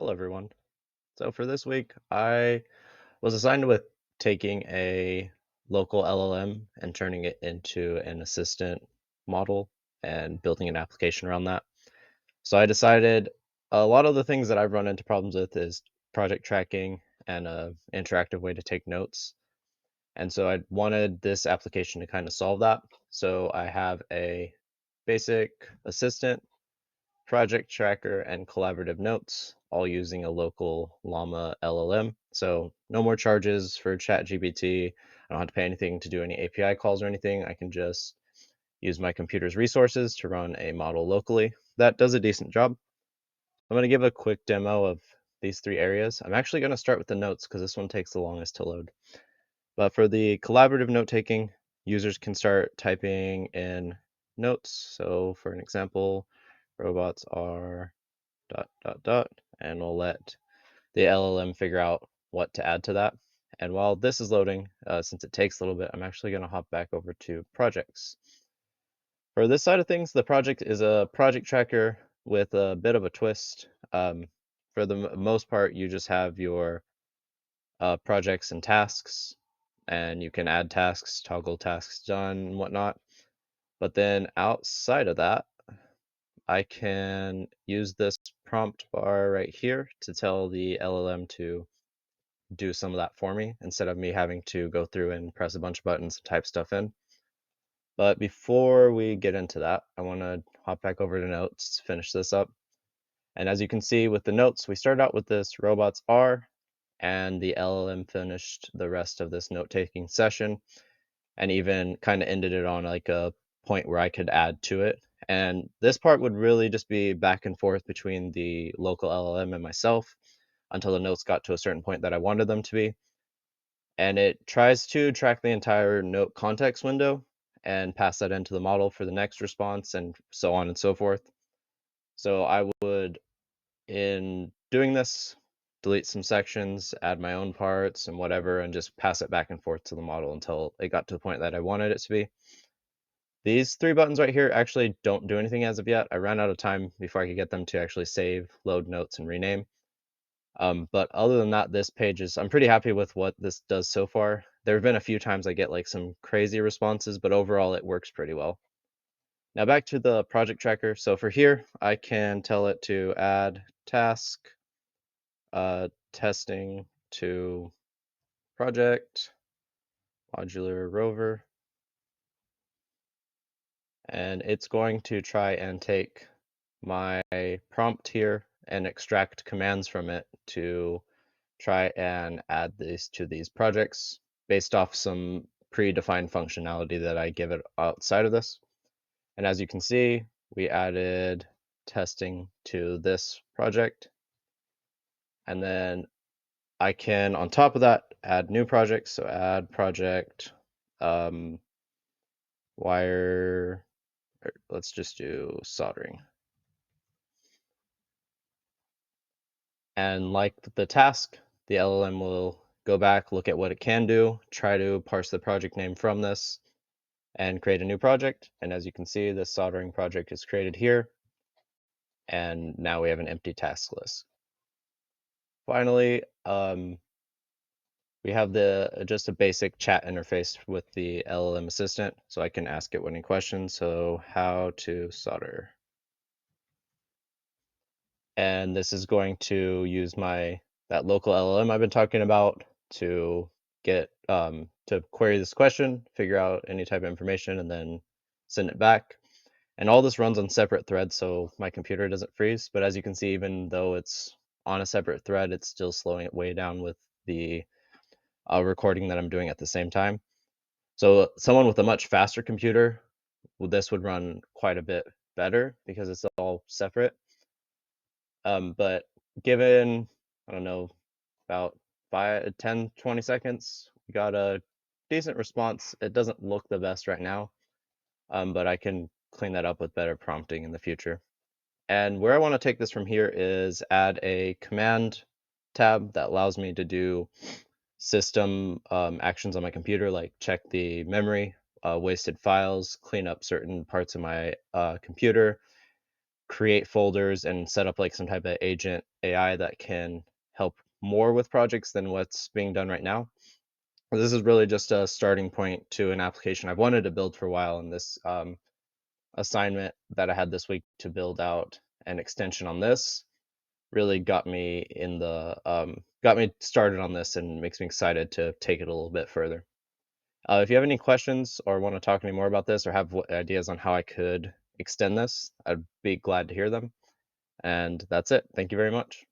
Hello, everyone. So for this week, I was assigned with taking a local LLM and turning it into an assistant model and building an application around that. So I decided a lot of the things that I've run into problems with is project tracking and an interactive way to take notes. And so I wanted this application to kind of solve that. So I have a basic assistant, project tracker, and collaborative notes, all using a local Llama LLM. So no more charges for ChatGPT. I don't have to pay anything to do any API calls or anything. I can just use my computer's resources to run a model locally. That does a decent job. I'm going to give a quick demo of these three areas. I'm actually going to start with the notes because this one takes the longest to load. But for the collaborative note taking, users can start typing in notes. So for an example, robots are ... and we'll let the LLM figure out what to add to that. And while this is loading, since it takes a little bit, I'm actually going to hop back over to projects. For this side of things, the project is a project tracker with a bit of a twist. For the most part, you just have your projects and tasks, and you can add tasks, toggle tasks done, and whatnot. But then outside of that, I can use this prompt bar right here to tell the LLM to do some of that for me instead of me having to go through and press a bunch of buttons and type stuff in. But before we get into that, I want to hop back over to notes, finish this up. And as you can see with the notes, we started out with this robots are, and the LLM finished the rest of this note-taking session and even kind of ended it on like a point where I could add to it. And this part would really just be back and forth between the local LLM and myself until the notes got to a certain point that I wanted them to be. And it tries to track the entire note context window and pass that into the model for the next response and so on and so forth. So I would, in doing this, delete some sections, add my own parts and whatever, and just pass it back and forth to the model until it got to the point that I wanted it to be. These three buttons right here actually don't do anything as of yet. I ran out of time before I could get them to actually save, load notes, and rename. But other than that, this page is, I'm pretty happy with what this does so far. There have been a few times I get like some crazy responses, but overall it works pretty well. Now back to the project tracker. So for here, I can tell it to add task, testing to project, modular rover, and it's going to try and take my prompt here and extract commands from it to try and add these to these projects based off some predefined functionality that I give it outside of this. And as you can see, we added testing to this project. And then I can, on top of that, add new projects. So add project wire, let's just do soldering. And like the task, the LLM will go back, look at what it can do, try to parse the project name from this, and create a new project. And as you can see, this soldering project is created here. And now we have an empty task list. Finally, we have just a basic chat interface with the LLM assistant, so I can ask it any questions. So how to solder. And this is going to use that local LLM I've been talking about to get to query this question, figure out any type of information, and then send it back. And all this runs on separate threads, so my computer doesn't freeze. But as you can see, even though it's on a separate thread, it's still slowing it way down with the recording that I'm doing at the same time. So someone with a much faster computer, this would run quite a bit better because it's all separate. But given, I don't know, about 5, 10, 20 seconds, we got a decent response. It doesn't look the best right now, but I can clean that up with better prompting in the future. And where I want to take this from here is add a command tab that allows me to do system actions on my computer, like check the memory, wasted files, clean up certain parts of my computer, create folders and set up like some type of agent AI that can help more with projects than what's being done right now. This is really just a starting point to an application I've wanted to build for a while, and this assignment that I had this week to build out an extension on this really got me got me started on this and makes me excited to take it a little bit further. If you have any questions or want to talk any more about this or have ideas on how I could extend this, I'd be glad to hear them. And that's it. Thank you very much.